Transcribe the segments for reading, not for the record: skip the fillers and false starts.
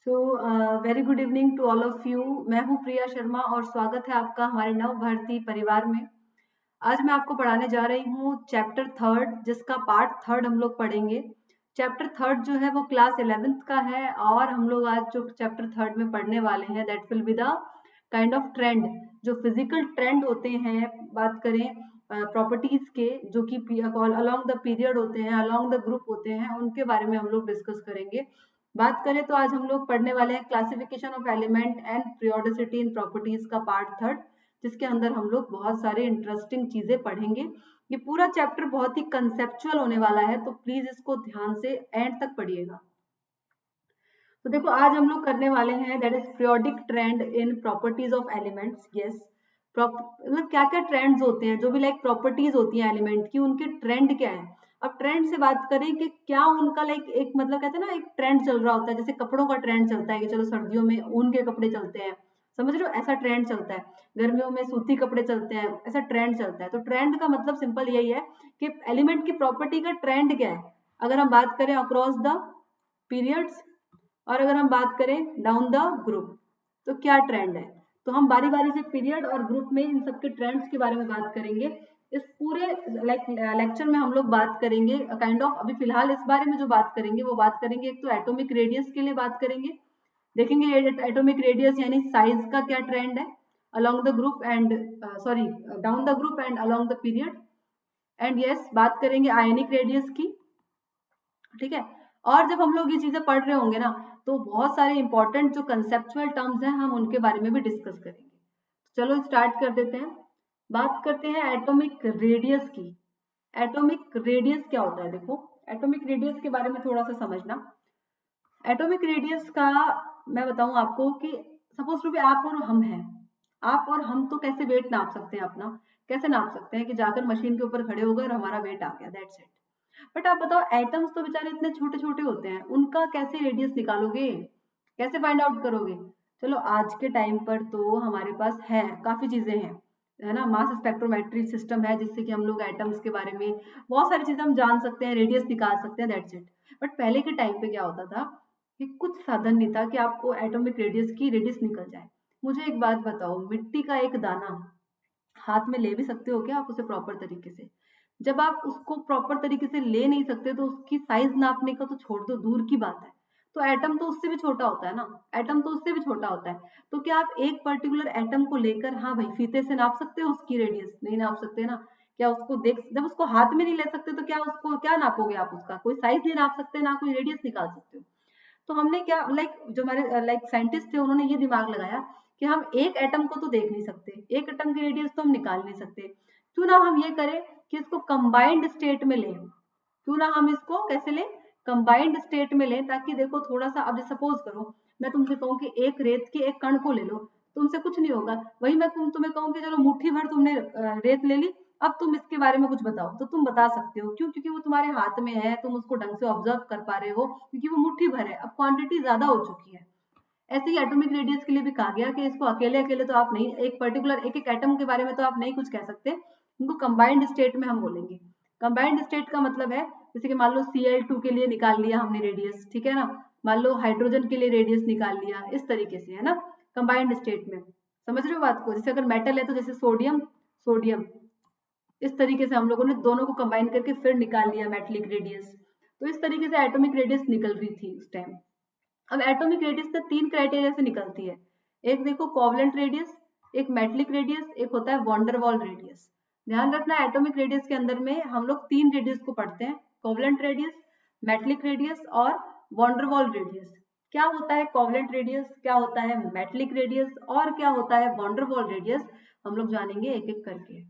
So very good evening to all of you. मैं हूँ प्रिया शर्मा और स्वागत है आपका हमारे नव भारती परिवार में। आज मैं आपको पढ़ाने जा रही हूँ चैप्टर थर्ड, जिसका पार्ट थर्ड हम लोग पढ़ेंगे। चैप्टर थर्ड जो है वो क्लास 11th का है और हम लोग आज जो चैप्टर थर्ड में पढ़ने वाले हैं that will be the kind of trend. जो फिजिकल ट्रेंड होते हैं, बात करें प्रॉपर्टीज के, जो कि अलोंग द पीरियड होते हैं, अलोंग द ग्रुप होते हैं, उनके बारे में हम लोग डिस्कस करेंगे। बात करें तो आज हम लोग पढ़ने वाले हैं classification of element and periodicity in properties का पार्ट थर्ड, जिसके अंदर हम लोग बहुत सारे इंटरेस्टिंग चीजें पढ़ेंगे। ये पूरा चैप्टर बहुत ही कंसेप्चुअल होने वाला है, तो प्लीज इसको ध्यान से एंड तक पढ़िएगा। तो देखो, आज हम लोग करने वाले हैं that is periodic trend in properties of elements. Yes, मतलब क्या क्या ट्रेंड्स होते हैं, जो भी लाइक प्रॉपर्टीज होती हैं एलिमेंट की, उनके ट्रेंड क्या है। अब ट्रेंड से बात करें कि क्या उनका लाइक एक मतलब कहते हैं ना, एक ट्रेंड चल रहा होता है। जैसे कपड़ों का ट्रेंड चलता है कि चलो सर्दियों में ऊन के कपड़े चलते हैं, समझ रहे हो, ऐसा ट्रेंड चलता है। गर्मियों में सूती कपड़े चलते हैं, ऐसा ट्रेंड चलता है। तो ट्रेंड का मतलब सिंपल यही है कि एलिमेंट की प्रॉपर्टी का ट्रेंड क्या है। अगर हम बात करें अक्रॉस द पीरियड्स, और अगर हम बात करें डाउन द ग्रुप, तो क्या ट्रेंड है। तो हम बारी बारी से पीरियड और ग्रुप में इन सबके ट्रेंड्स के बारे में बात करेंगे। इस पूरे लेक्चर में हम लोग बात करेंगे काइंड ऑफ, अभी फिलहाल इस बारे में जो बात करेंगे वो बात करेंगे, एक तो एटॉमिक रेडियस के लिए बात करेंगे। देखेंगे एटॉमिक रेडियस यानी साइज का क्या ट्रेंड है along the group and sorry down the group and along the period. And yes, बात करेंगे आयनिक रेडियस की, ठीक है। और जब हम लोग ये चीजें पढ़ रहे होंगे ना, तो बहुत सारे इंपॉर्टेंट जो कंसेप्चुअल टर्म्स हैं हम उनके बारे में भी डिस्कस करेंगे। चलो स्टार्ट कर देते हैं। बात करते हैं एटॉमिक रेडियस की। एटॉमिक रेडियस क्या होता है, देखो एटॉमिक रेडियस के बारे में थोड़ा सा समझना। एटॉमिक रेडियस का मैं बताऊं आपको कि सपोज टू बी आप और हम हैं। आप और हम तो कैसे वेट नाप सकते हैं अपना, कैसे नाप सकते हैं कि जाकर मशीन के ऊपर खड़े हो गए और हमारा वेट आ गया, दैट्स इट। बट आप बताओ, एटम्स तो बेचारे इतने छोटे छोटे होते हैं, उनका कैसे रेडियस निकालोगे, कैसे फाइंड आउट करोगे। चलो आज के टाइम पर तो हमारे पास है, काफी चीजें हैं, है ना। मास स्पेक्ट्रोमेट्री सिस्टम है, जिससे कि हम लोग एटम्स के बारे में बहुत सारी चीजें हम जान सकते हैं, रेडियस निकाल सकते हैं, दैट्स इट। बट पहले के टाइम पे क्या होता था कि कुछ साधन नहीं था कि आपको एटॉमिक रेडियस की रेडियस निकल जाए। मुझे एक बात बताओ, मिट्टी का एक दाना हाथ में ले भी सकते हो क्या आप उसे प्रॉपर तरीके से। जब आप उसको प्रॉपर तरीके से ले नहीं सकते तो उसकी साइज नापने का तो छोड़ दो, दूर की बात है। तो एटम तो उससे भी छोटा होता है ना, एटम तो उससे भी छोटा होता है। तो क्या आप एक पर्टिकुलर एटम को लेकर, हाँ भाई, फीते से नाप सकते हो उसकी रेडियस, नहीं नाप सकते ना। क्या उसको देख, जब उसको हाथ में नहीं ले सकते तो क्या उसको क्या नापोगे आप, उसका कोई साइज नहीं नाप सकते, ना कोई रेडियस निकाल सकते हो। तो हमने क्या लाइक जो हमारे लाइक साइंटिस्ट थे, उन्होंने ये दिमाग लगाया कि हम एक एटम को तो देख नहीं सकते, एक एटम की रेडियस तो हम निकाल नहीं सकते। क्यों ना हम ये करें कि इसको कंबाइंड स्टेट में लें। क्यों ना हम इसको कैसे लें, कंबाइंड स्टेट में लें, ताकि देखो थोड़ा सा, अब सपोज करो मैं तुमसे कहूँ कि एक रेत के एक कण को ले लो, तुमसे कुछ नहीं होगा। वही मैं तुम्हें कहूँ कि चलो मुट्ठी भर तुमने रेत ले ली, अब तुम इसके बारे में कुछ बताओ, तो तुम बता सकते हो। क्यों? क्योंकि वो तुम्हारे हाथ में है, तुम उसको ढंग से ऑब्जर्व कर पा रहे हो, क्योंकि वो मुट्ठी भर है, अब क्वांटिटी ज्यादा हो चुकी है। ऐसे ही एटॉमिक रेडियस के लिए भी कहा गया कि इसको अकेले अकेले तो आप नहीं, एक पर्टिकुलर एक एक एटम के बारे में तो आप नहीं कुछ कह सकते, इनको कंबाइंड स्टेट में हम बोलेंगे। कंबाइंड स्टेट का मतलब है, जैसे कि मान लो Cl2 के लिए निकाल लिया हमने रेडियस, ठीक है ना। मान लो हाइड्रोजन के लिए रेडियस निकाल लिया, इस तरीके से, है ना, कंबाइंड स्टेट में। समझ रहे हो बात को। जैसे अगर मेटल है तो जैसे सोडियम, सोडियम, इस तरीके से हम लोगों ने दोनों को कंबाइन करके फिर निकाल लिया मेटलिक रेडियस। तो इस तरीके से एटॉमिक रेडियस निकल रही थी उस टाइम। अब एटॉमिक रेडियस तो तीन क्राइटेरिया से निकलती है। एक देखो कोवलेंट रेडियस, एक मेटलिक रेडियस, एक होता है वॉन्डरवॉल रेडियस। ध्यान रखना, एटॉमिक रेडियस के अंदर में हम लोग तीन रेडियस को पढ़ते हैं, कोवलेंट रेडियस, मेटलिक रेडियस और वॉन्डरवॉल रेडियस। क्या होता है कोवलेंट रेडियस, क्या होता है मेटलिक रेडियस और क्या होता है वॉन्डरवॉल रेडियस, हम लोग जानेंगे एक एक करके।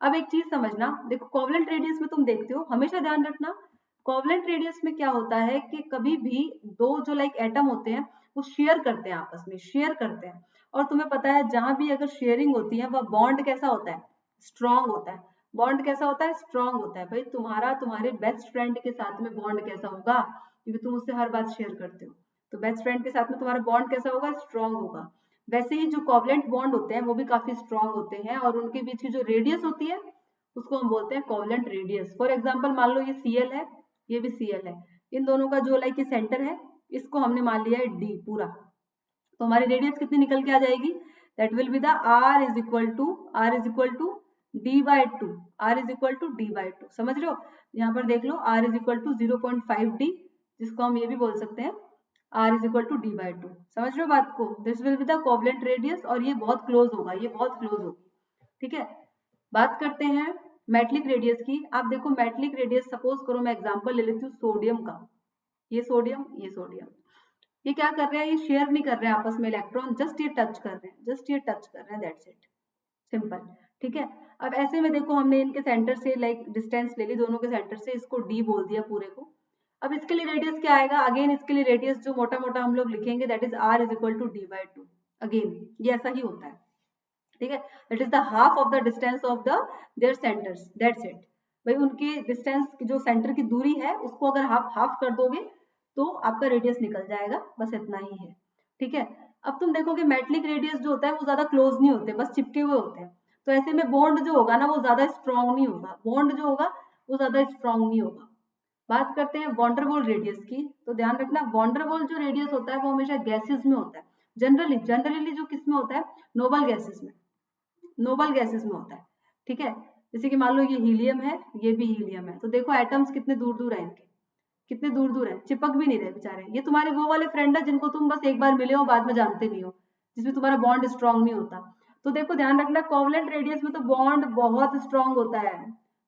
अब एक चीज समझना, देखो कोवलेंट रेडियस में तुम देखते हो, हमेशा ध्यान रखना, कोवलेंट रेडियस में क्या होता है कि कभी भी दो जो लाइक एटम होते हैं वो शेयर करते हैं, आपस में शेयर करते हैं। और तुम्हें पता है जहां भी अगर शेयरिंग होती है वह बॉन्ड कैसा होता है, स्ट्रांग होता है। बॉन्ड कैसा होता है, स्ट्रांग होता है। भाई तुम्हारा तुम्हारे बेस्ट फ्रेंड के साथ में बॉन्ड कैसा होगा, क्योंकि तुम उससे हर बात शेयर करते हो, तो बेस्ट फ्रेंड के साथ में तुम्हारा बॉन्ड कैसा होगा, स्ट्रांग होगा। वैसे ही जो कोवलेंट बॉन्ड होते हैं वो भी काफी स्ट्रांग होते हैं, और उनके बीच की जो रेडियस होती है उसको हम बोलते हैं कोवलेंट रेडियस। फॉर एग्जाम्पल मान लो ये Cl है, ये भी Cl है, इन दोनों का जो लाइक ये सेंटर है, इसको हमने मान लिया है डी पूरा, तो हमारी रेडियस कितनी निकल के आ जाएगी, that will be the r is equal to D by two, R is equal to D by two. समझ रहे हो, यहाँ पर देख लो r is equal to 0.5 D, जिसको हम ये भी बोल सकते हैं r is equal to D by two. समझ रहे हो बात को, this will be the covalent radius, और ये बहुत क्लोज होगा, ये बहुत क्लोज होगी। ठीक है, बात करते हैं मेटलिक रेडियस की। आप देखो मेटलिक रेडियस, सपोज करो मैं एग्जांपल ले लेती हूँ सोडियम का, ये सोडियम, ये सोडियम, ये क्या कर रहे हैं, ये शेयर नहीं कर रहे हैं आपस में इलेक्ट्रॉन, जस्ट ये टच कर रहे हैं, जस्ट ये टच कर रहे हैं, दैट्स इट, सिंपल। ठीक है, अब ऐसे में देखो हमने इनके सेंटर से लाइक डिस्टेंस ले ली, दोनों के सेंटर से, इसको डी बोल दिया पूरे को। अब इसके लिए रेडियस क्या आएगा, अगेन इसके लिए रेडियस जो मोटा मोटा हम लोग लिखेंगे, that is r is equal to D by two. Again ये ऐसा ही होता है, ठीक है, that is the half of the distance of the their centres, that's it. भाई उनके डिस्टेंस की जो सेंटर की दूरी है उसको अगर हाफ कर दोगे तो आपका रेडियस निकल जाएगा, बस इतना ही है। ठीक है, अब तुम देखोगे मेटलिक रेडियस जो होता है वो ज्यादा क्लोज नहीं होते, बस चिपके हुए होते हैं, तो ऐसे में बॉन्ड जो होगा ना वो ज्यादा स्ट्रॉन्ग नहीं होगा, बॉन्ड जो होगा वो ज्यादा स्ट्रॉन्ग नहीं होगा। बात करते हैं वॉन्डरवॉल रेडियस की, तो ध्यान रखना वॉन्डरवॉल जो रेडियस होता है वो हमेशा गैसेस में होता है, जनरली जो किस में होता है, नोबल गैसेस में, नोबल गैसेस में होता है। ठीक है, जैसे कि मान लो ये हीलियम है, ये भी हीलियम है, तो देखो एटम्स कितने दूर दूर है इनके, कितने दूर दूर है, चिपक भी नहीं रहे बेचारे। ये तुम्हारे वो वाले फ्रेंड है जिनको तुम बस एक बार मिले हो, बाद में जानते नहीं हो, जिसमें तुम्हारा बॉन्ड स्ट्रांग नहीं होता। तो देखो ध्यान रखना कोवेलेंट रेडियस में तो बॉन्ड बहुत स्ट्रांग होता है,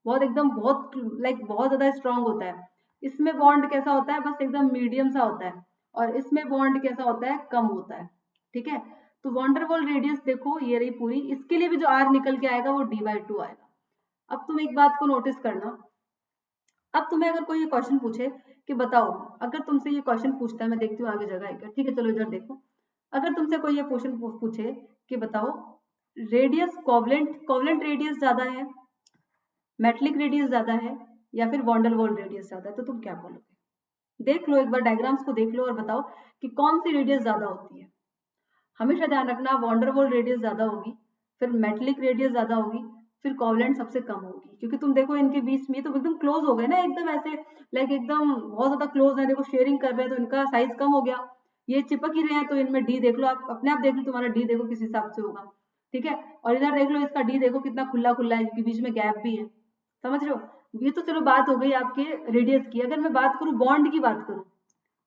बहुत एकदम बहुत लाइक बहुत ज्यादा स्ट्रांग होता है। इसमें बॉन्ड कैसा होता है, बस एकदम मीडियम सा होता है, और इसमें बॉन्ड कैसा होता है, कम होता है। ठीक है, तो वॉन्डरवॉल रेडियस देखो ये रही पूरी, इसके लिए भी जो आर निकल के आएगा वो डी बाई टू आएगा। अब तुम एक बात को नोटिस करना, अब तुम्हें अगर कोई ये क्वेश्चन पूछे कि बताओ, अगर तुमसे ये क्वेश्चन पूछता है, मैं देखती हूँ आगे जगह है क्या, ठीक है चलो इधर देखो, अगर तुमसे कोई ये क्वेश्चन पूछे कि बताओ रेडियस कोवेलेंट रेडियस ज्यादा है, मेटलिक रेडियस ज्यादा है, या फिर वॉन्डरवॉल रेडियस ज्यादा है, तो तुम क्या बोलोगे? देख लो एक बार डायग्राम्स को देख लो और बताओ कि कौन सी रेडियस ज्यादा होती है। हमेशा ध्यान रखना वॉन्डरवॉल रेडियस ज्यादा होगी, फिर मेटलिक रेडियस ज्यादा होगी, फिर कोवेलेंट सबसे कम होगी, क्योंकि तुम देखो इनके बीच में तो एकदम क्लोज हो गए ना, एकदम ऐसे लाइक एकदम बहुत ज्यादा क्लोज है, देखो शेयरिंग कर रहे हैं तो इनका साइज कम हो गया, ये चिपक ही रहे हैं, तो इनमें डी देख लो, आप अपने आप देख लो तुम्हारा डी देखो किस हिसाब से होगा। ठीक है, और इधर देख लो इसका डी देखो कितना खुला खुला है, क्योंकि बीच में गैप भी है। समझ रहे हो, ये तो चलो बात हो गई आपके रेडियस की। अगर मैं बात करूं बॉन्ड की बात करूं,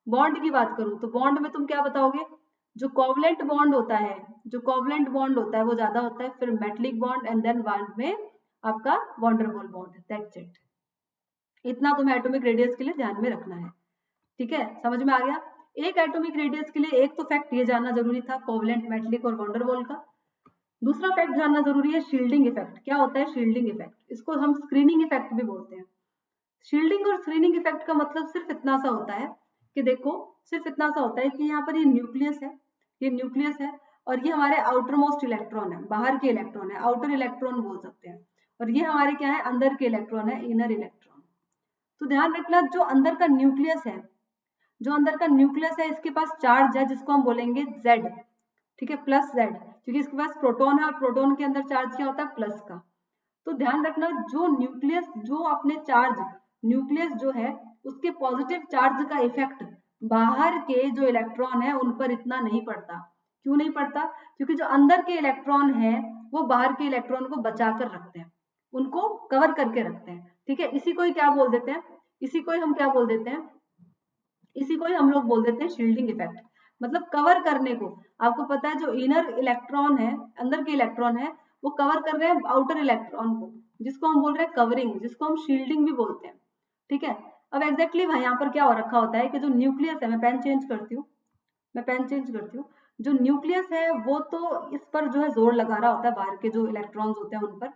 बॉन्ड की बात करूं तो बॉन्ड में तुम क्या बताओगे, जो कोवेलेंट बॉन्ड होता है, जो कोवेलेंट बॉन्ड होता है वो ज्यादा होता है, फिर metallic bond, and then bond में आपका वॉन्डरवॉल बॉन्ड, दैट्स इट। इतना तुम्हें एटॉमिक रेडियस के लिए ध्यान में रखना है। ठीक है, समझ में आ गया। एक एटॉमिक रेडियस के लिए एक तो फैक्ट ये जानना जरूरी था, कोवेलेंट, मेटलिक और वॉन्डरवॉल का। दूसरा फैक्ट जानना जरूरी है, शील्डिंग इफेक्ट। क्या होता है शील्डिंग इफेक्ट, इसको हम स्क्रीनिंग इफेक्ट भी बोलते हैं। शील्डिंग और स्क्रीनिंग इफेक्ट का मतलब सिर्फ इतना सा होता है कि देखो, सिर्फ इतना सा होता है कि यहाँ पर ये न्यूक्लियस है, ये न्यूक्लियस है, और ये हमारे आउटर मोस्ट इलेक्ट्रॉन है, बाहर के इलेक्ट्रॉन है, आउटर इलेक्ट्रॉन बोल सकते हैं, और ये हमारे क्या है, अंदर के इलेक्ट्रॉन है, इनर इलेक्ट्रॉन। तो ध्यान रखना जो अंदर का न्यूक्लियस है, जो अंदर का न्यूक्लियस है इसके पास चार्ज है जिसको हम बोलेंगे Z। ठीक है, प्लस Z, क्योंकि इसके पास प्रोटॉन है और प्रोटॉन के अंदर चार्ज क्या होता है, प्लस का। तो ध्यान रखना जो न्यूक्लियस, जो अपने चार्ज, न्यूक्लियस जो है उसके पॉजिटिव चार्ज का इफेक्ट बाहर के जो इलेक्ट्रॉन है उन पर इतना नहीं पड़ता। क्यों नहीं पड़ता, क्योंकि जो अंदर के इलेक्ट्रॉन है वो बाहर के इलेक्ट्रॉन को बचा कर रखते हैं, उनको कवर करके रखते हैं। ठीक है, इसी को ही क्या बोल देते हैं, इसी को ही हम क्या बोल देते हैं, इसी को ही हम लोग बोल देते हैं शील्डिंग इफेक्ट, मतलब कवर करने को। आपको पता है जो इनर इलेक्ट्रॉन है, अंदर के इलेक्ट्रॉन है, वो कवर कर रहे हैं आउटर इलेक्ट्रॉन को, जिसको हम बोल रहे हैं कवरिंग, जिसको हम शील्डिंग भी बोलते हैं। ठीक है, अब एग्जैक्टली यहाँ पर क्या हो रखा होता है कि जो न्यूक्लियस है, मैं पेन चेंज करती हूँ, मैं पेन चेंज करती हूँ, जो न्यूक्लियस है वो तो इस पर जो है जोर लगा रहा होता है, बाहर के जो इलेक्ट्रॉन्स होते हैं उन पर,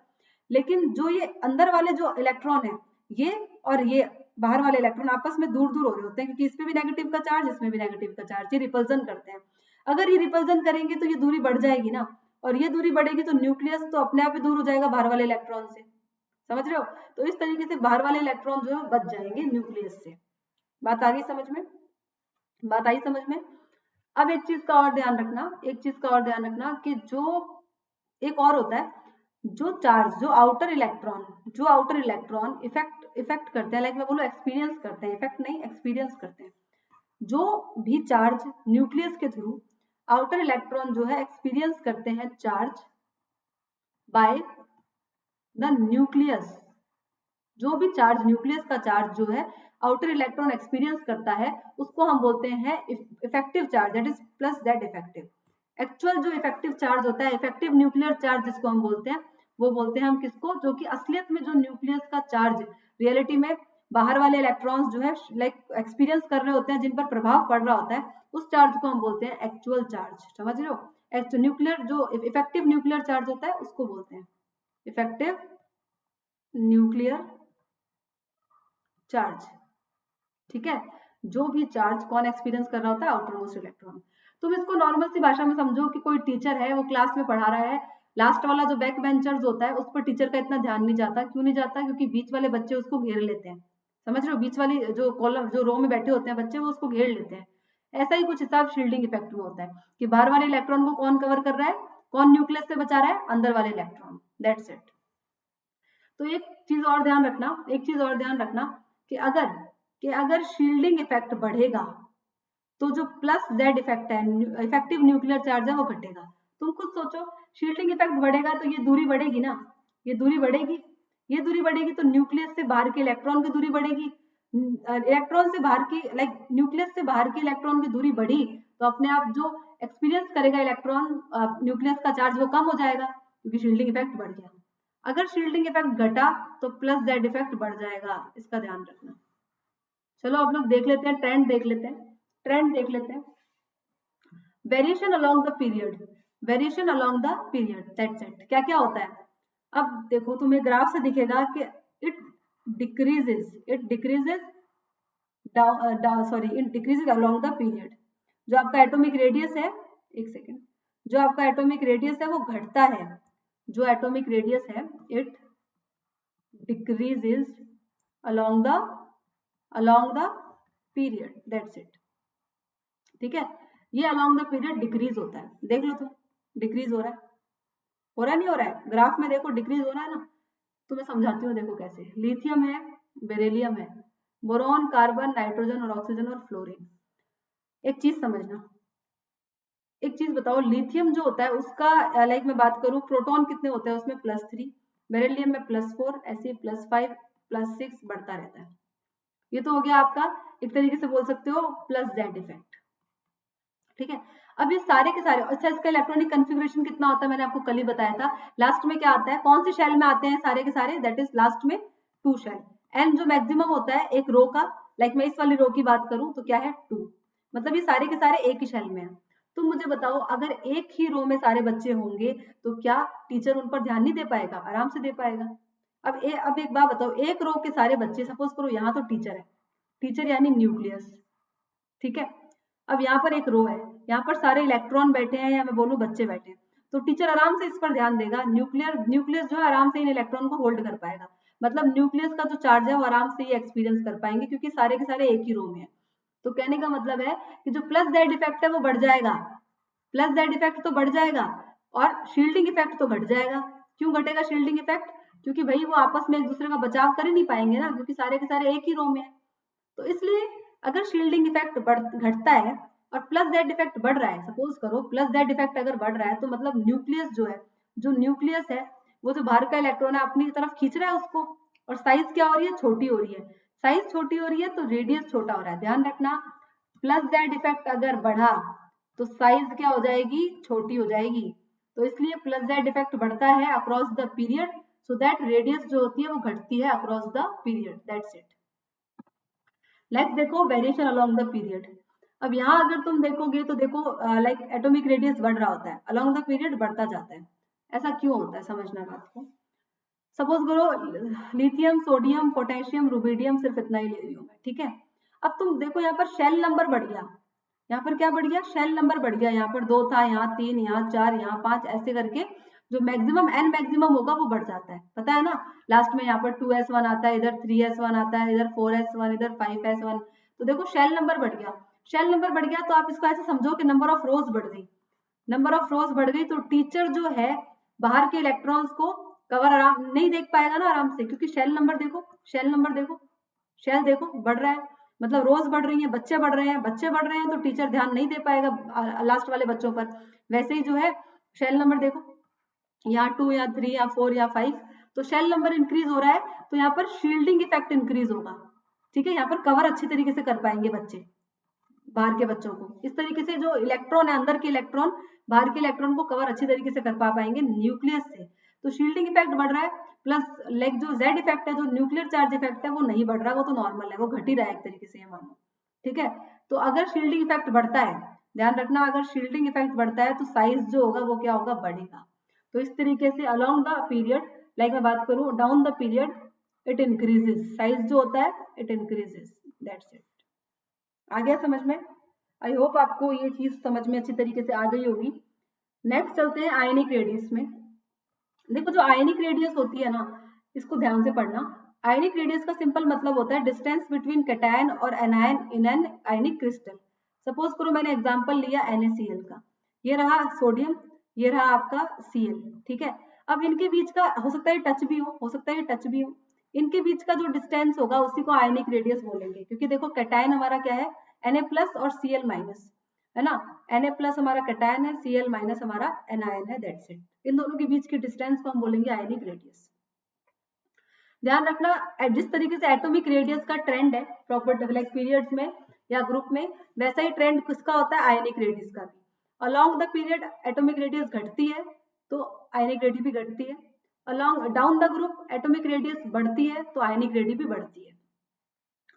लेकिन जो ये अंदर वाले जो इलेक्ट्रॉन है, ये और ये बाहर वाले इलेक्ट्रॉन आपस में दूर दूर हो रहे होते हैं, क्योंकि इसमें भी नेगेटिव का चार्ज, इसमें भी नेगेटिव का चार्ज, ये रिपल्जन करते हैं। अगर ये रिपल्जन करेंगे तो ये दूरी बढ़ जाएगी ना, और ये दूरी बढ़ेगी तो न्यूक्लियस तो अपने आप ही दूर हो जाएगा बाहर वाले इलेक्ट्रॉन से। समझ रहे हो, तो इस तरीके से बाहर वाले इलेक्ट्रॉन जो है बच जाएंगे न्यूक्लियस से। बात आ गई समझ में, बात आई समझ में। अब एक चीज का और ध्यान रखना, एक चीज का और ध्यान रखना कि जो एक और होता है, जो चार्ज, जो आउटर इलेक्ट्रॉन, जो आउटर इलेक्ट्रॉन इफेक्ट करते हैं, लाइक मैं बोलूं एक्सपीरियंस करते हैं, इफेक्ट नहीं एक्सपीरियंस करते हैं, जो भी चार्ज न्यूक्लियस के थ्रू आउटर इलेक्ट्रॉन जो है एक्सपीरियंस करते हैं चार्ज बाय द न्यूक्लियस, जो भी चार्ज न्यूक्लियस का चार्ज जो है आउटर इलेक्ट्रॉन एक्सपीरियंस करता है उसको हम बोलते हैं effective charge, that is plus that effective. Actual जो इफेक्टिव चार्ज होता है, इफेक्टिव न्यूक्लियर चार्ज जिसको हम बोलते हैं, वो बोलते हैं हम किसको, जो कि असलियत में जो न्यूक्लियस का चार्ज रियलिटी में बाहर वाले इलेक्ट्रॉन्स जो है लाइक एक्सपीरियंस कर रहे होते हैं, जिन पर प्रभाव पड़ रहा होता है, उस चार्ज को हम बोलते हैं एक्चुअल चार्ज। समझ रहे हो? न्यूक्लियर जो इफेक्टिव न्यूक्लियर चार्ज होता है उसको बोलते हैं इफेक्टिव न्यूक्लियर चार्ज। ठीक है, जो भी चार्ज कौन एक्सपीरियंस कर रहा होता है, आउटर मोस्ट इलेक्ट्रॉन। तुम इसको नॉर्मल सी भाषा में समझो कि कोई टीचर है, वो क्लास में पढ़ा रहा है, लास्ट वाला जो बैक बेंचर्स होता है उस पर टीचर का इतना ध्यान नहीं जाता। क्यों नहीं जाता? क्योंकि बीच वाले बच्चे उसको घेर लेते हैं। समझ रहे हो? बीच वाली जो कॉलम जो रो में बैठे होते हैं बच्चे, वो उसको घेर लेते हैं। ऐसा ही कुछ हिसाब शील्डिंग इफेक्ट में होता है कि बाहर वाले इलेक्ट्रॉन को कौन कवर कर रहा है, कौन न्यूक्लियस से बचा रहा है, अंदर वाले इलेक्ट्रॉन। That's it. तो एक चीज और ध्यान रखना कि अगर शील्डिंग इफेक्ट बढ़ेगा तो जो प्लस जेड इफेक्ट है, इफेक्टिव न्यूक्लियर चार्ज है, वो घटेगा। तुम खुद सोचो, शील्डिंग इफेक्ट बढ़ेगा तो ये दूरी बढ़ेगी ना, ये दूरी बढ़ेगी तो न्यूक्लियस से बाहर के इलेक्ट्रॉन की दूरी बढ़ेगी। इलेक्ट्रॉन से बाहर की न्यूक्लियस से बाहर के इलेक्ट्रॉन की दूरी बढ़ी तो अपने आप जो एक्सपीरियंस करेगा इलेक्ट्रॉन न्यूक्लियस का चार्ज वो कम हो जाएगा, क्योंकि शील्डिंग इफेक्ट बढ़ गया। अगर शील्डिंग इफेक्ट घटा तो प्लस जेड इफेक्ट बढ़ जाएगा, इसका ध्यान रखना। चलो अब लोग देख लेते हैं, ट्रेंड देख लेते हैं। Variation along the period, that's it. क्या क्या होता है? अब देखो, तुम्हें ग्राफ से दिखेगा कि it decreases along the period. जो आपका एटॉमिक रेडियस है, एक सेकेंड, जो आपका एटॉमिक रेडियस है वो घटता है। जो एटॉमिक रेडियस है it decreases along the period, that's it. ठीक है, ये अलोंग द पीरियड डिक्रीज होता है। देख लो तुम, डिक्रीज हो रहा है नहीं हो रहा है? ग्राफ में देखो डिक्रीज हो रहा है ना। तो मैं समझाती हूँ, देखो कैसे। लिथियम है, बेरिलियम है, बोरॉन, कार्बन, नाइट्रोजन और ऑक्सीजन और फ्लोरीन। एक चीज समझना, एक चीज बताओ, लिथियम जो होता है उसका लाइक मैं बात करूं, प्रोटॉन कितने होते हैं उसमें? +3। बेरिलियम में +4, ऐसे +5, +6 बढ़ता रहता है। ये तो हो गया आपका, एक तरीके से बोल सकते हो, प्लस जेड इफेक्ट। ठीक है, अब ये सारे के सारे, अच्छा इसका इलेक्ट्रॉनिक कन्फिग्रेशन कितना होता है मैंने आपको कल ही बताया था। लास्ट में क्या आता है, कौन सी शेल में आते हैं सारे के सारे? दैट इज लास्ट में 2 शेल। एंड जो मैक्सिमम होता है एक रो का, लाइक मैं इस वाली रो की बात करूं तो क्या है, 2। मतलब ये सारे के सारे एक ही शेल में है। तो मुझे बताओ, अगर एक ही रो में सारे बच्चे होंगे तो क्या टीचर उन पर ध्यान नहीं दे पाएगा? आराम से दे पाएगा। अब एक बात बताओ, एक रो के सारे बच्चे, सपोज करो यहाँ तो टीचर है, टीचर यानी न्यूक्लियस। ठीक है, अब यहाँ पर एक रो है, यहाँ पर सारे इलेक्ट्रॉन बैठे हैं या मैं बोलूं बच्चे बैठे हैं, तो टीचर आराम से इस पर ध्यान देगा। न्यूक्लियस जो है आराम से इन इलेक्ट्रॉन को होल्ड कर पाएगा। मतलब न्यूक्लियस का जो चार्ज है वो आराम से ये एक्सपीरियंस कर पाएंगे, क्योंकि सारे के सारे एक ही रो में है। तो कहने का मतलब है कि जो प्लस जेड इफेक्ट है वो बढ़ जाएगा, प्लस जेड इफेक्ट तो बढ़ जाएगा, और शील्डिंग इफेक्ट तो घट जाएगा। क्यों घटेगा शील्डिंग इफेक्ट? क्योंकि भाई वो आपस में एक दूसरे का बचाव कर ही नहीं पाएंगे ना, क्योंकि सारे के सारे एक ही रो में है। तो इसलिए अगर शील्डिंग इफेक्ट घटता है और प्लस जेड इफेक्ट बढ़ रहा है, सपोज करो प्लस जेड इफेक्ट अगर बढ़ रहा है, तो मतलब न्यूक्लियस जो है, वो जो बाहर का इलेक्ट्रॉन है अपनी तरफ खींच रहा है उसको, और साइज क्या हो रही है, छोटी हो रही है। साइज छोटी हो रही है तो रेडियस छोटा हो रहा है। ध्यान रखना, प्लस जेड इफेक्ट अगर बढ़ा तो साइज क्या हो जाएगी, छोटी हो जाएगी। तो इसलिए प्लस जेड इफेक्ट बढ़ता है across the period, so that radius जो होती है वो घटती है across the period. That's it. Like देखो, वेरिएशन अलोंग द पीरियड। अब यहाँ अगर तुम देखोगे तो देखो, लाइक एटॉमिक रेडियस बढ़ रहा होता है, अलोंग द पीरियड बढ़ता जाता है। ऐसा क्यों होता है, समझना बात को। सपोज करो लिथियम, सोडियम, पोटेशियम, रुबिडियम, सिर्फ इतना ही ले रही हूँ मैं। ठीक है, अब तुम देखो यहाँ पर शेल नंबर बढ़ गया, यहाँ पर क्या बढ़ गया, शेल नंबर बढ़ गया। यहाँ पर 2 था, यहाँ 3, यहाँ 4, यहाँ 5, ऐसे करके जो मैक्सिमम एन मैक्सिमम होगा वो बढ़ जाता है, पता है ना। लास्ट में यहाँ पर 2s1 आता है, इधर 3s1 आता है, इधर 4s1, इधर 5s1। तो देखो शेल नंबर बढ़ गया, तो आप इसको ऐसे समझो कि नंबर ऑफ रोज बढ़ गई। नंबर ऑफ रोज बढ़ गई तो टीचर जो है बाहर के इलेक्ट्रॉन्स को कवर नहीं देख पाएगा ना आराम से, क्योंकि शेल नंबर देखो, शेल देखो बढ़ रहा है। मतलब रोज बढ़ रही है, बच्चे बढ़ रहे हैं, बच्चे बढ़ रहे हैं तो टीचर ध्यान नहीं दे पाएगा लास्ट वाले बच्चों पर। वैसे ही जो है शेल नंबर देखो, यहाँ 2 या 3 या 4 या 5, तो शेल नंबर इंक्रीज हो रहा है तो यहाँ पर शील्डिंग इफेक्ट इंक्रीज होगा। ठीक है, यहाँ पर कवर अच्छी तरीके से कर पाएंगे बच्चे, बाहर के बच्चों को। इस तरीके से जो इलेक्ट्रॉन है, अंदर के इलेक्ट्रॉन बाहर के इलेक्ट्रॉन को कवर अच्छी तरीके से कर पा पाएंगे न्यूक्लियस से। तो शील्डिंग इफेक्ट बढ़ रहा है, प्लस लाइक जो जेड इफेक्ट है, जो न्यूक्लियर चार्ज इफेक्ट है, वो नहीं बढ़ रहा, वो तो नॉर्मल है, वो घट ही रहा है एक तरीके से ये मानो। ठीक है, तो अगर शील्डिंग इफेक्ट बढ़ता है, ध्यान रखना, अगर शील्डिंग इफेक्ट बढ़ता है तो साइज जो होगा वो क्या होगा, बढ़ेगा। तो इस तरीके से अलोंग द पीरियड, लाइक मैं बात करूं down the period, it increases, size जो होता है इट इंक्रीजेस, दैट्स इट। आ गया समझ में? आई होप आपको ये चीज समझ में अच्छी तरीके से आ गई होगी। नेक्स्ट चलते हैं आयनिक रेडियस में। देखो जो आयनिक रेडियस होती है ना, इसको ध्यान से पढ़ना। आयनिक रेडियस का सिंपल मतलब होता है डिस्टेंस बिटवीन कैटायन और anion in an ionic crystal. Suppose करो मैंने एग्जांपल लिया NaCl का, ये रहा सोडियम, ये रहा आपका Cl। ठीक है, अब इनके बीच का हो सकता है टच भी हो सकता है टच भी हो, इनके बीच का जो डिस्टेंस होगा उसी को आयनिक रेडियस बोलेंगे, क्योंकि देखो कैटायन हमारा क्या है, Na+ और Cl-, है ना। Na+ हमारा कैटायन है, Cl- हमारा एनायन है, दैट्स इट। इन दोनों के बीच की डिस्टेंस को हम बोलेंगे आयनिक रेडियस। ध्यान रखना, जिस तरीके से एटॉमिक रेडियस का ट्रेंड है प्रॉपर लाइक पीरियड्स में या ग्रुप में, वैसा ही ट्रेंड किसका होता है, आयनिक रेडियस का भी। Along the period atomic radius घटती है तो आयनिक रेडियस भी घटती है, along down the group atomic radius बढ़ती है तो आयनिक रेडियस भी बढ़ती है।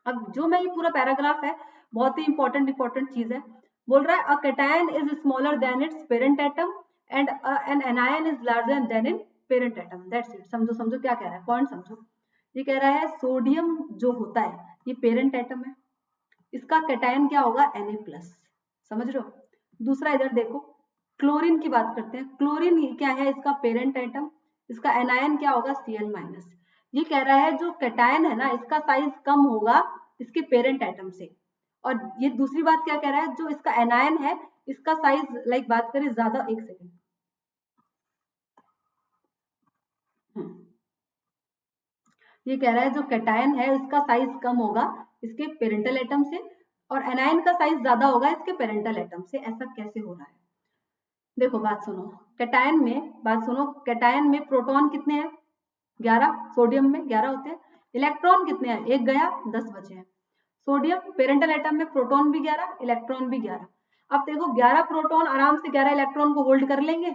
अब जो मैं ये पूरा पैराग्राफ है, बहुत ही इंपॉर्टेंट चीज है। बोल रहा है a cation is smaller than its parent atom and an anion is larger than in parent atom, that's it. समझो क्या कह रहा है, पॉइंट समझो। ये कह रहा है सोडियम जो होता है ये पेरेंट एटम है, इसका कैटायन क्या होगा, Na+। समझ रहे हो? दूसरा इधर देखो, क्लोरीन की बात करते हैं। क्लोरीन क्या है, इसका पेरेंट एटम, इसका एनायन क्या होगा, Cl-। ये कह रहा है जो कैटायन है ना, इसका साइज कम होगा इसके पेरेंट एटम से। और ये दूसरी बात क्या कह रहा है, जो इसका एनायन है इसका साइज लाइक बात करें ज्यादा, एक सेकेंड, ये कह रहा है जो कैटायन है इसका साइज कम होगा इसके पेरेंटल एटम से, और एनायन का साइज ज्यादा होगा इसके पेरेंटल एटम से। ऐसा कैसे हो रहा है, देखो बात सुनो। कैटायन में प्रोटॉन कितने हैं, 11, सोडियम में 11 होते हैं। इलेक्ट्रॉन कितने हैं, एक गया 10 बचे हैं। सोडियम पेरेंटल एटम में प्रोटॉन भी 11, इलेक्ट्रॉन भी 11। अब देखो 11 प्रोटॉन आराम से 11 इलेक्ट्रॉन को होल्ड कर लेंगे,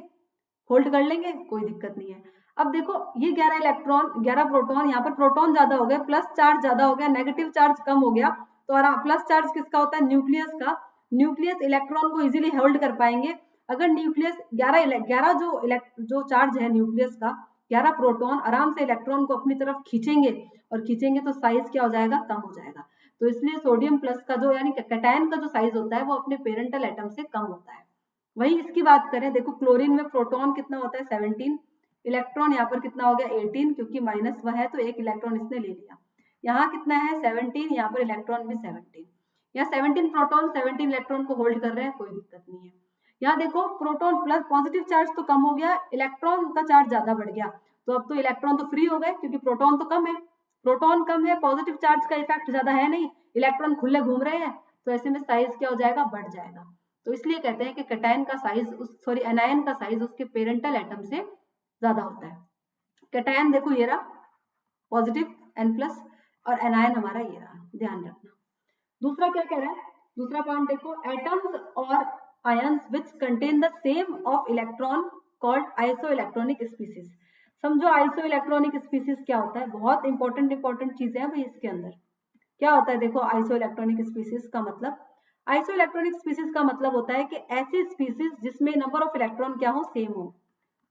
कोई दिक्कत नहीं है। अब देखो ये 11 इलेक्ट्रॉन 11 प्रोटॉन, यहाँ पर प्रोटॉन ज्यादा हो गए, प्लस चार्ज ज्यादा हो गया, नेगेटिव चार्ज कम हो गया, तो प्लस चार्ज किसका होता है, न्यूक्लियस का। न्यूक्लियस इलेक्ट्रॉन को इजीली होल्ड कर पाएंगे। अगर न्यूक्लियस 11 जो चार्ज है न्यूक्लियस का, 11 प्रोटॉन आराम से इलेक्ट्रॉन को अपनी तरफ खींचेंगे तो साइज क्या हो जाएगा, कम हो जाएगा। तो इसलिए सोडियम प्लस का जो यानी कैटायन का जो साइज होता है वो अपने पेरेंटल एटम से कम होता है। वही इसकी बात करें, देखो क्लोरीन में प्रोटॉन कितना होता है, 17, इलेक्ट्रॉन यहाँ पर कितना हो गया, 18, क्योंकि माइनस वह है तो एक इलेक्ट्रॉन इसने ले लिया। यहाँ कितना है, 17, यहाँ पर इलेक्ट्रॉन भी 17। यहाँ 17 प्रोटॉन 17 इलेक्ट्रॉन को होल्ड कर रहे हैं, कोई दिक्कत नहीं है। यहाँ देखो प्रोटॉन प्लस पॉजिटिव चार्ज तो कम हो गया, इलेक्ट्रॉन का चार्ज ज्यादा बढ़ गया, तो अब तो इलेक्ट्रॉन तो फ्री हो गए क्योंकि प्रोटॉन तो कम है। प्रोटॉन कम है, पॉजिटिव चार्ज का इफेक्ट ज्यादा है नहीं, इलेक्ट्रॉन खुले घूम रहे हैं, तो ऐसे में साइज क्या हो जाएगा, बढ़ जाएगा। तो इसलिए कहते हैं कि कैटायन का साइज एनायन का साइज उसके पेरेंटल एटम से ज्यादा होता है। कैटायन देखो ये रहा पॉजिटिव N+, और एनायन हमारा ये रहा, ध्यान रखना। दूसरा क्या कह रहा है, दूसरा पॉइंट देखो, एटम्स और ions which contain the same of electron called isoelectronic species. समझो आइसोइलेक्ट्रॉनिक स्पीसीज क्या होता है, बहुत इंपॉर्टेंट चीजें हैं भाई इसके अंदर। क्या होता है, देखो आइसोइलेक्ट्रॉनिक स्पीसीज का मतलब, आइसोइलेक्ट्रॉनिक स्पीसीज का मतलब होता है कि ऐसी स्पीसीज जिसमें नंबर ऑफ इलेक्ट्रॉन क्या हो, सेम हो,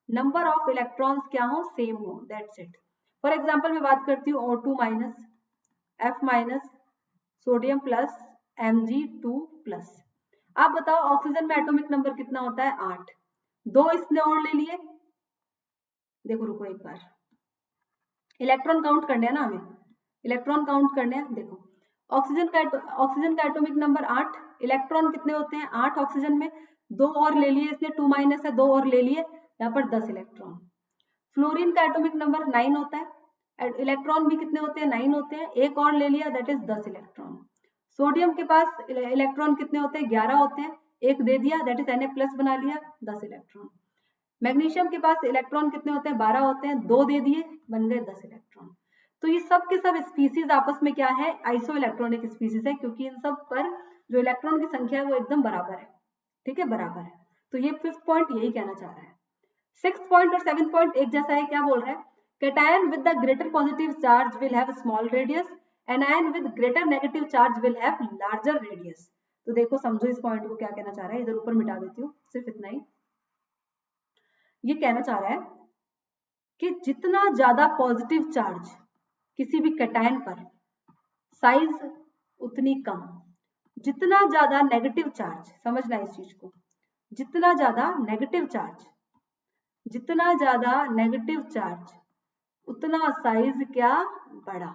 नंबर ऑफ इलेक्ट्रॉन्स क्या हो, सेम हो, दैट्स इट। फॉर एग्जांपल मैं बात करती हूँ O2-, F-, sodium plus, Mg2+। आप बताओ ऑक्सीजन में एटॉमिक नंबर कितना होता है, 8। 2 इसने और ले लिए, देखो रुको एक बार, इलेक्ट्रॉन काउंट करने हैं ना हमें, इलेक्ट्रॉन काउंट करने हैं। देखो ऑक्सीजन का एटॉमिक नंबर 8, इलेक्ट्रॉन कितने होते हैं, 8 ऑक्सीजन में, 2 और ले लिए इसने, 2- है, 2 और ले लिए, यहाँ पर 10 इलेक्ट्रॉन। फ्लोरीन का एटॉमिक नंबर 9 होता है, इलेक्ट्रॉन भी कितने होते हैं, 9 होते हैं, एक और ले लिया, दैट इज 10 इलेक्ट्रॉन। सोडियम के पास इलेक्ट्रॉन कितने होते हैं? 11 होते हैं, एक दे दिया, दैट इज Na+ बना लिया, 10 इलेक्ट्रॉन। मैग्नीशियम के पास इलेक्ट्रॉन कितने होते हैं? 12 होते हैं, 2 दे दिए, बन गए 10 इलेक्ट्रॉन। तो ये सब के सब स्पीसीज आपस में क्या है? आइसो इलेक्ट्रॉनिक स्पीसीज है, क्योंकि इन सब पर जो इलेक्ट्रॉन की संख्या है वो एकदम बराबर है। ठीक है, बराबर है। तो ये 5th पॉइंट यही कहना चाह रहा है। 6th पॉइंट और 7th पॉइंट एक जैसा है। क्या बोल रहा है? Cation with the greater positive charge will have small radius, anion with greater negative charge will have larger radius. तो देखो, समझो इस पॉइंट को क्या कहना चाह रहा है। इधर ऊपर मिटा देती हूँ, सिर्फ इतना ही। ये कहना चाह रहा है कि जितना ज्यादा पॉजिटिव चार्ज किसी भी कैटायन पर, साइज उतनी कम। जितना ज्यादा नेगेटिव चार्ज, समझना इस चीज को, जितना ज्यादा नेगेटिव चार्ज, जितना ज्यादा नेगेटिव चार्ज उतना साइज क्या? बड़ा।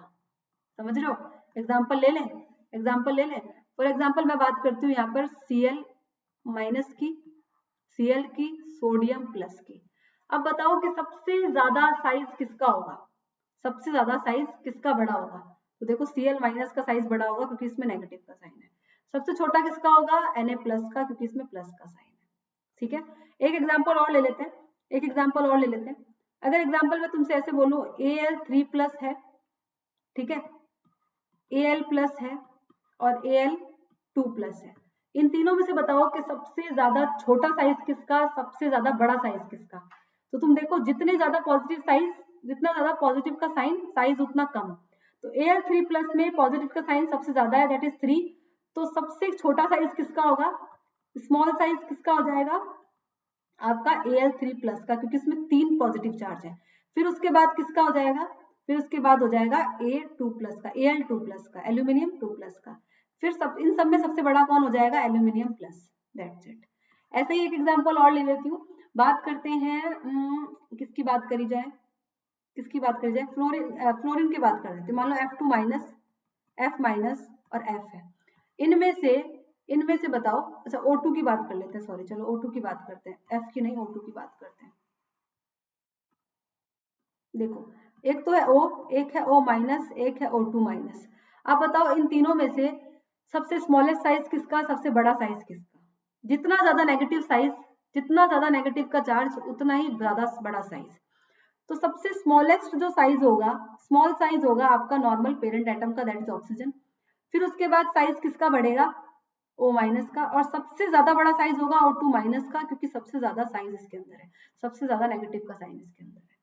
समझ रहे हो? एग्जाम्पल ले लें, एग्जाम्पल ले लें। फॉर एग्जाम्पल मैं बात करती हूँ यहाँ पर Cl- की, Cl की, सोडियम प्लस की। अब बताओ कि सबसे ज्यादा साइज किसका होगा? सबसे ज्यादा साइज किसका बड़ा होगा? तो देखो, Cl- का साइज बड़ा होगा क्योंकि इसमें नेगेटिव का साइन है। सबसे छोटा किसका होगा? Na+ का, क्योंकि इसमें प्लस का साइन है। ठीक है, एक एग्जाम्पल और ले लेते हैं, एक एग्जाम्पल और ले लेते हैं। अगर एग्जाम्पल में तुमसे ऐसे बोलूं Al3+ है, ठीक है, Al+ है और Al2+ है, इन तीनों में से बताओ कि सबसे ज्यादा छोटा साइज किसका, सबसे ज्यादा बड़ा साइज किसका? तो तुम देखो, जितने ज्यादा पॉजिटिव साइज, जितना ज्यादा पॉजिटिव का साइन, साइज उतना कम। तो Al3+ में पॉजिटिव का साइन सबसे ज्यादा है, दैट इज 3। तो सबसे छोटा साइज किसका होगा? स्मॉल साइज किसका हो जाएगा? आपका Al3+ का, क्योंकि इसमें 3 पॉजिटिव चार्ज है। फिर उसके बाद किसका हो जाएगा? फिर उसके बाद हो जाएगा A2+ का, Al2+ का, एल्यूमिनियम 2+ का। फिर सब, इन सब में सबसे बड़ा कौन हो जाएगा? Aluminium plus. That's it. ऐसे ही एक एग्जांपल और ले लेती हूँ। बात करते हैं, किसकी बात करी जाए, किसकी बात करी जाए? फ्लोरीन की बात कर लेते हैं। मान लो F2-, F- और F है। इनमें से बताओ। अच्छा, O2 की बात कर लेते हैं, सॉरी, चलो O2 की बात करते हैं, F की नहीं, O2 की बात करते हैं। देखो, एक तो है O, एक है O-, एक है O2-। अब बताओ, इन तीनों में से सबसे स्मॉलेस्ट साइज किसका, सबसे बड़ा साइज किसका? जितना ज्यादा नेगेटिव साइज, जितना ज्यादा नेगेटिव का चार्ज, उतना ही ज्यादा बड़ा साइज। तो सबसे स्मॉलेस्ट जो साइज होगा, स्मॉल साइज होगा आपका नॉर्मल पेरेंट एटम का, दैट इज ऑक्सीजन। फिर उसके बाद साइज किसका बढ़ेगा? O- का। और सबसे ज्यादा बड़ा साइज होगा O2- का, क्योंकि सबसे ज्यादा साइज इसके अंदर है, सबसे ज्यादा नेगेटिव का साइन इसके अंदर है।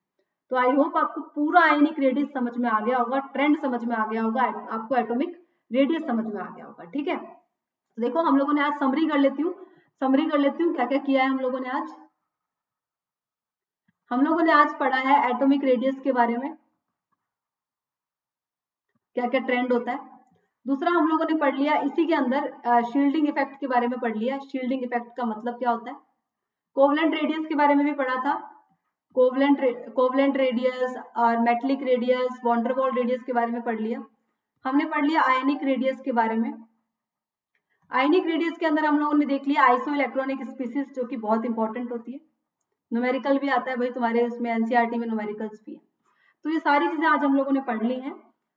तो आई होप आपको पूरा आयनिक रेडियस समझ में आ गया होगा, ट्रेंड समझ में आ गया होगा, आपको एटॉमिक रेडियस समझ में आ गया होगा। ठीक है, तो देखो, हम लोगों ने आज समरी कर लेती हूँ, समरी कर लेती हूँ क्या क्या किया है हम लोगों ने आज। हम लोगों ने आज पढ़ा है एटॉमिक रेडियस के बारे में, क्या क्या ट्रेंड होता है। दूसरा, हम लोगों ने पढ़ लिया इसी के अंदर शील्डिंग इफेक्ट के बारे में पढ़ लिया। शील्डिंग इफेक्ट का मतलब क्या होता है? कोवलेंट रेडियस के बारे में भी पढ़ा था, कोवलेंट रेडियस और मेटलिक रेडियस, वॉन्डरवॉल रेडियस के बारे में पढ़ लिया। हमने पढ़ लिया आयनिक रेडियस के बारे में। आयनिक रेडियस के अंदर हम लोगों ने देख लिया आइसो इलेक्ट्रॉनिक स्पीसीज, जो कि बहुत इंपॉर्टेंट होती है। न्यूमेरिकल भी आता है भाई तुम्हारे उसमें, एनसीईआरटी में न्यूमेरिकल्स भी है। तो ये सारी चीजें आज हम लोगों ने पढ़ ली हैं।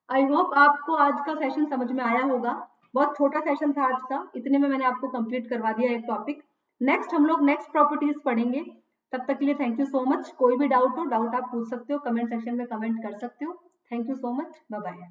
आई होप आपको आज का सेशन समझ में आया होगा। बहुत छोटा सेशन था आज का, इतने में मैंने आपको कंप्लीट करवा दिया एक टॉपिक। नेक्स्ट हम लोग नेक्स्ट प्रॉपर्टीज पढ़ेंगे। तब तक के लिए थैंक यू सो मच। कोई भी डाउट हो, डाउट आप पूछ सकते हो, कमेंट सेक्शन में कमेंट कर सकते हो। Thank you so much, bye bye.